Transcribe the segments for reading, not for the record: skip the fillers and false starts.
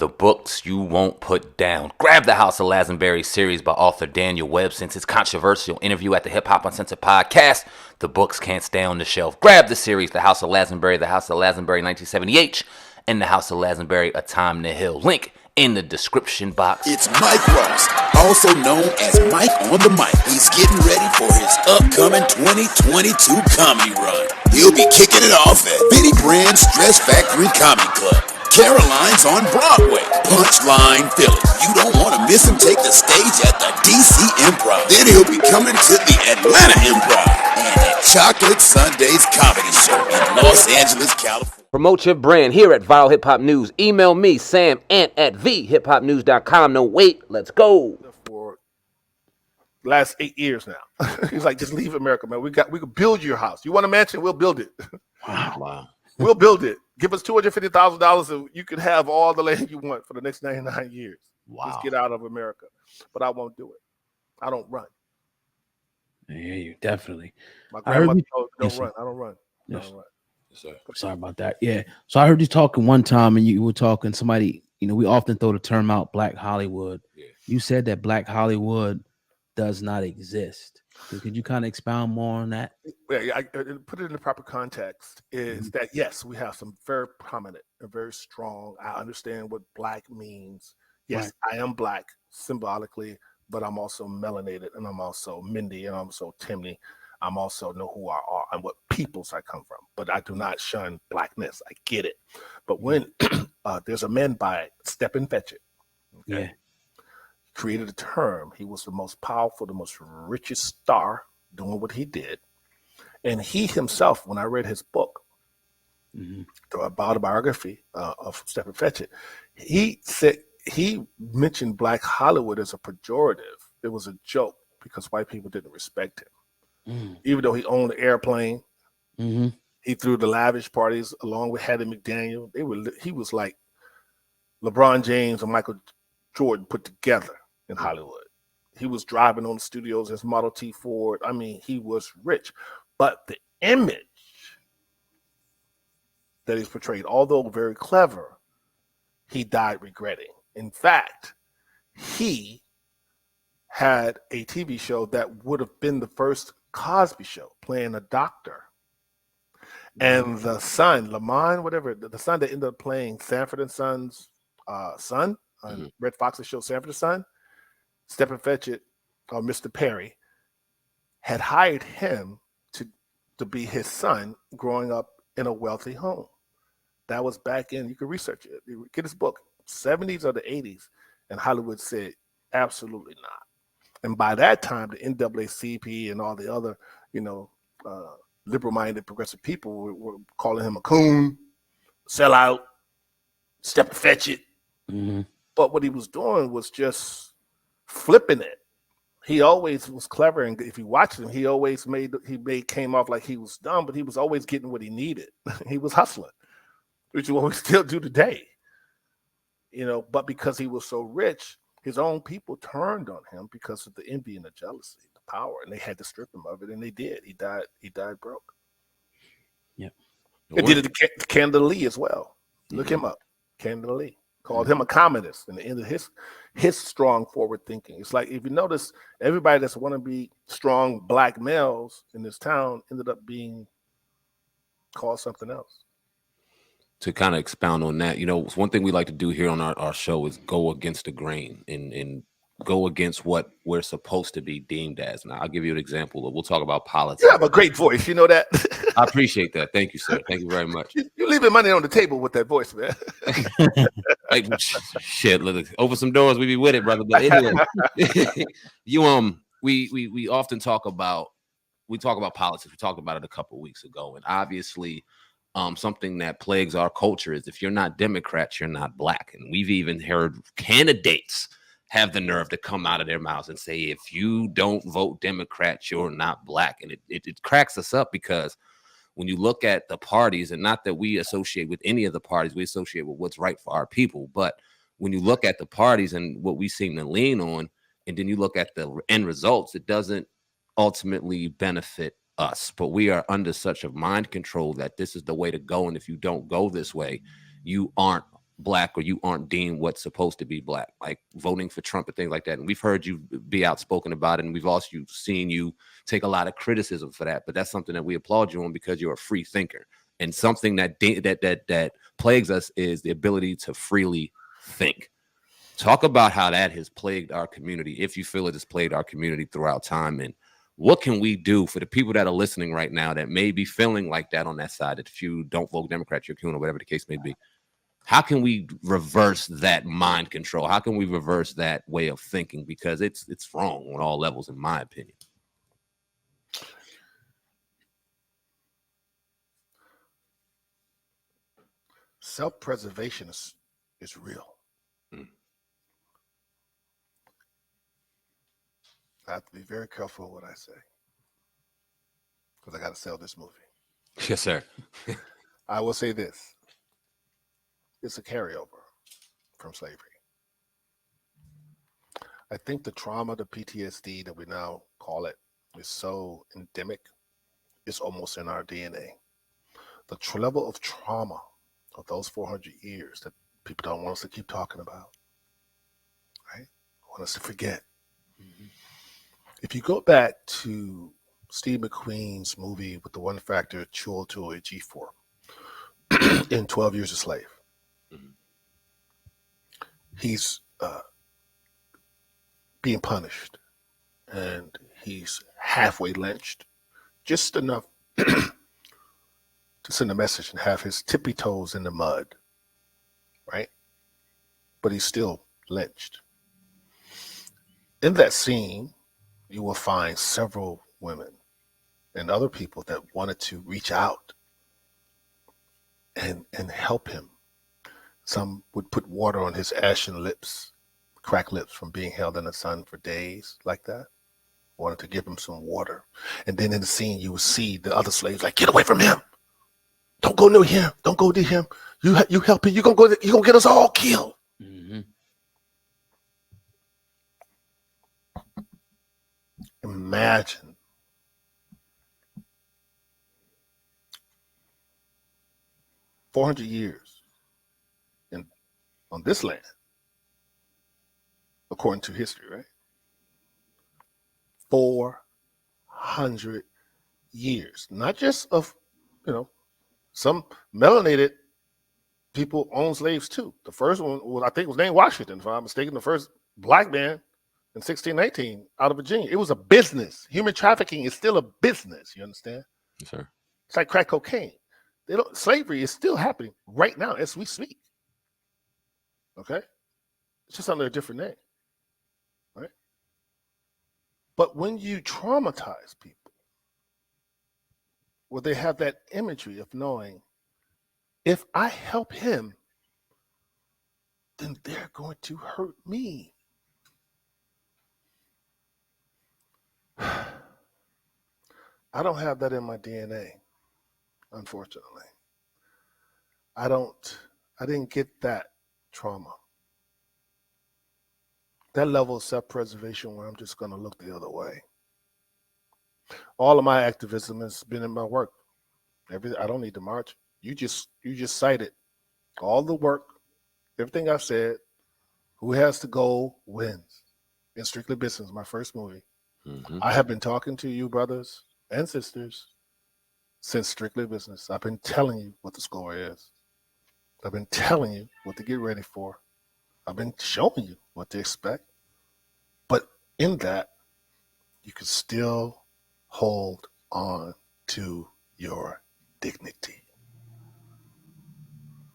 The books you won't put down. Grab the House of Lazenberry series by author Daniel Webb. Since his controversial interview at the Hip Hop Uncensored podcast, the books can't stay on the shelf. Grab the series, The House of Lazenberry, The House of Lazenberry 1970H, and The House of Lazenberry, A Time to Heal. Link in the description box. It's Mike Ross, also known as Mike on the Mic. He's getting ready for his upcoming 2022 comedy run. He'll be kicking it off at Benny Brand's Stress Factory Comedy Club. Caroline's on Broadway, Punchline Philly. You don't want to miss him take the stage at the DC Improv. Then he'll be coming to the Atlanta Improv and at Chocolate Sundays Comedy Show in Los Angeles, California. Promote your brand here at Viral Hip Hop News. Email me, samant@thehiphopnews.com. No, wait, let's go. For the last 8 years now. He's like, just leave America, man. We could build your house. You want a mansion? We'll build it. Wow. We'll build it. Give us $250,000 and you can have all the land you want for the next 99 years. Wow. Just get out of America. But I won't do it. I don't run. I hear you, definitely. My grandmother told me, don't run. I don't run. Yes. I don't run. Yes, sorry about that. Yeah. So I heard you talking one time and you were talking somebody, we often throw the term out, Black Hollywood. Yeah. You said that Black Hollywood does not exist. Could you kind of expound more on that? Yeah, I put it in the proper context is that, yes, we have some very prominent and very strong. I understand what Black means. Yes, right. I am Black symbolically, but I'm also melanated and I'm also Mindy and I'm also Timney. I'm also know who I are and what peoples I come from, but I do not shun Blackness. I get it. But when there's a man by Stepin Fetchit, okay, yeah, created a term. He was the most powerful, the most richest star doing what he did. And he himself, when I read his book, the autobiography of Stepin Fetchit, he said he mentioned Black Hollywood as a pejorative. It was a joke because white people didn't respect him. Even though he owned the airplane, he threw the lavish parties along with Hattie McDaniel. He was like LeBron James and Michael Jordan put together in Hollywood. He was driving on the studios as Model T Ford. I mean, he was rich. But the image that he's portrayed, although very clever, he died regretting. In fact, he had a TV show that would have been the first Cosby Show, playing a doctor. And the son, Lamont, whatever, the son that ended up playing Sanford and Son's son on Red Fox's show, Sanford and Son, Stepin Fetchit, or Mr. Perry, had hired him to be his son growing up in a wealthy home. That was back in, you can research it, get his book, 70s or the 80s, and Hollywood said, absolutely not. And by that time, the NAACP and all the other, liberal-minded progressive people were calling him a coon, sellout, Stepin Fetchit. But what he was doing was just flipping it. He always was clever, and if you watch him, he came off like he was dumb, but he was always getting what he needed. He was hustling, which you always still do today. But because he was so rich, his own people turned on him because of the envy and the jealousy, the power, and they had to strip him of it, and they did. He died broke. Yep. They did it to Canada Lee as well. Look him up. Canada Lee called him a communist, and the end of his strong forward thinking. It's like, if you notice, everybody that's want to be strong Black males in this town ended up being called something else. To kind of expound on that, one thing we like to do here on our show is go against the grain and go against what we're supposed to be deemed as. Now, I'll give you an example. We'll talk about politics. You have a great voice. You know that? I appreciate that. Thank you, sir. Thank you very much. You're leaving money on the table with that voice, man. Like, shit, open some doors. We be with it, brother. But anyway, we often talk about politics. We talked about it a couple of weeks ago, and obviously, something that plagues our culture is if you're not Democrat, you're not Black. And we've even heard candidates have the nerve to come out of their mouths and say, if you don't vote Democrat, you're not Black. And it cracks us up because when you look at the parties, and not that we associate with any of the parties, we associate with what's right for our people. But when you look at the parties and what we seem to lean on, and then you look at the end results, it doesn't ultimately benefit us. But we are under such a mind control that this is the way to go. And if you don't go this way, you aren't black or you aren't deemed what's supposed to be black, like voting for Trump and things like that. And we've heard you be outspoken about it, and we've also seen you take a lot of criticism for that. But that's something that we applaud you on because you're a free thinker. And something that plagues us is the ability to freely think. Talk about how that has plagued our community, if you feel it has plagued our community throughout time, and what can we do for the people that are listening right now that may be feeling like that on that side, that if you don't vote Democrat, you're coon, or whatever the case may be. How can we reverse that mind control? How can we reverse that way of thinking? Because it's wrong on all levels, in my opinion. Self-preservation is real. I have to be very careful what I say because I got to sell this movie. Yes, sir. I will say this. It's a carryover from slavery. I think the trauma, the PTSD that we now call it, is so endemic. It's almost in our DNA. The level of trauma of those 400 years that people don't want us to keep talking about, right? Want us to forget. Mm-hmm. If you go back to Steve McQueen's movie with the one factor Chiwetel Ejiofor in 12 Years a Slave, he's being punished and he's halfway lynched, just enough to send a message and have his tippy toes in the mud, right? But he's still lynched. In that scene, you will find several women and other people that wanted to reach out and help him. Some would put water on his ashen lips, cracked lips from being held in the sun for days like that. Wanted to give him some water. And then in the scene, you would see the other slaves like, get away from him. Don't go near him. Don't go near him. You help him. You're gonna get us all killed. Mm-hmm. Imagine 400 years on this land, according to history, right? 400 years, not just of, some melanated people own slaves too. The first one, I think, was named Washington, if I'm not mistaken, the first black man in 1618 out of Virginia. It was a business. Human trafficking is still a business. You understand? Yes, sir. It's like crack cocaine. Slavery is still happening right now as we speak. Okay? It's just under a different name. Right? But when you traumatize people, well, they have that imagery of knowing, if I help him, then they're going to hurt me. I don't have that in my DNA, unfortunately. I didn't get that trauma. That level of self-preservation where I'm just going to look the other way. All of my activism has been in my work. I don't need to march. You just cited all the work, everything I've said. Who has to go wins. In Strictly Business, my first movie. Mm-hmm. I have been talking to you, brothers and sisters, since Strictly Business. I've been telling you what the score is. I've been telling you what to get ready for. I've been showing you what to expect. But in that, you can still hold on to your dignity.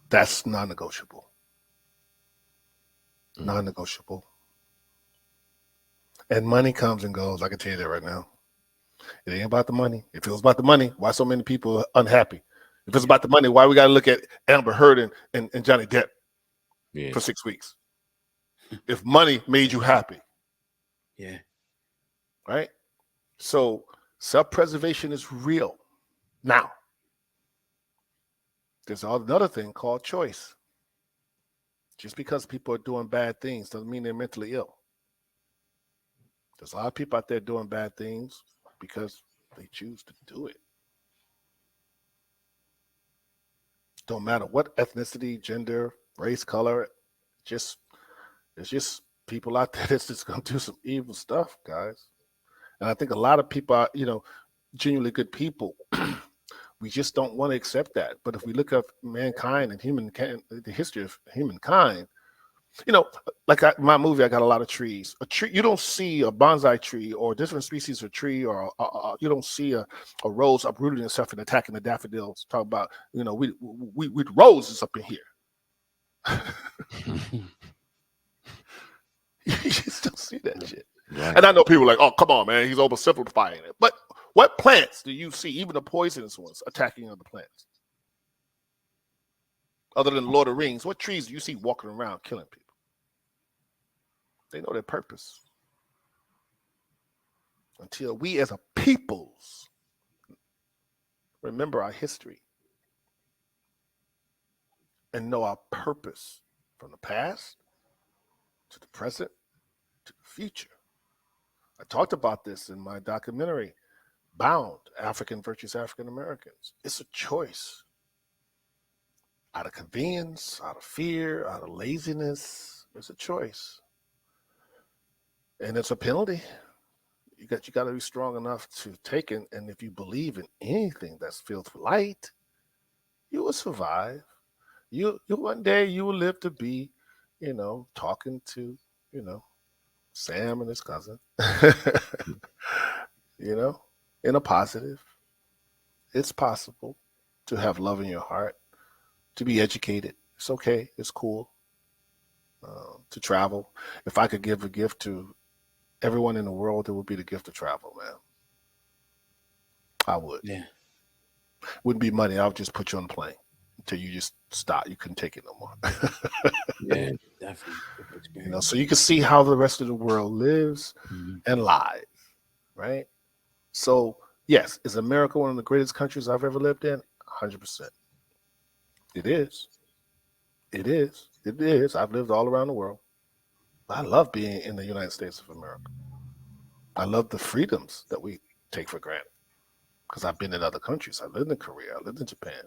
That's non-negotiable. Mm-hmm. Non-negotiable. And money comes and goes. I can tell you that right now. It ain't about the money. If it was about the money, why so many people are unhappy? If it's about the money, why we got to look at Amber Heard and Johnny Depp for 6 weeks? If money made you happy. Yeah. Right? So self-preservation is real. Now, there's another thing called choice. Just because people are doing bad things doesn't mean they're mentally ill. There's a lot of people out there doing bad things because they choose to do it. Don't matter what ethnicity, gender, race, color. Just There's just people out there that's just gonna do some evil stuff, guys. And I think a lot of people are, genuinely good people. We just don't want to accept that. But if we look at mankind and the history of humankind, like my movie, I got a lot of trees. A tree, you don't see a bonsai tree or different species of tree, or you don't see a rose uprooting itself and attacking the daffodils. Talk about, we roses up in here. You just don't see that shit. Right. And I know people are like, oh, come on, man, he's oversimplifying it. But what plants do you see, even the poisonous ones, attacking other plants? Other than Lord of the Rings, what trees do you see walking around killing people? They know their purpose. Until we as a peoples remember our history and know our purpose from the past to the present to the future. I talked about this in my documentary, Bound, African versus African Americans. It's a choice. Out of convenience, out of fear, out of laziness, it's a choice. And it's a penalty. You got to be strong enough to take it. And if you believe in anything that's filled with light, you will survive. You one day you will live to be, talking to, Sam and his cousin, in a positive. It's possible to have love in your heart, to be educated. It's okay. It's cool. To travel. If I could give a gift to everyone in the world, it would be the gift of travel, man. I would. Yeah. Wouldn't be money. I would just put you on the plane until you just stop. You couldn't take it no more. Yeah, definitely. So you can see how the rest of the world lives and lives, right? So, yes, is America one of the greatest countries I've ever lived in? 100%. It is. It is. It is. I've lived all around the world. I love being in the United States of America. I love the freedoms that we take for granted because I've been in other countries. I lived in Korea. I lived in Japan.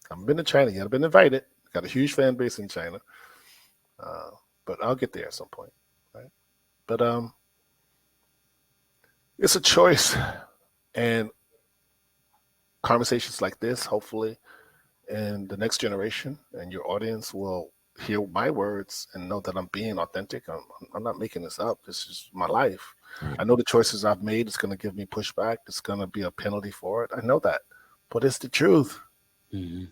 I haven't been to China yet. I've been invited. Got a huge fan base in China. But I'll get there at some point, right? But it's a choice. And conversations like this, hopefully, and the next generation and your audience will hear my words and know that I'm being authentic. I'm not making this up. This is my life. I know the choices I've made is going to give me pushback. It's going to be a penalty for it. I know that. But it's the truth. Mm-hmm.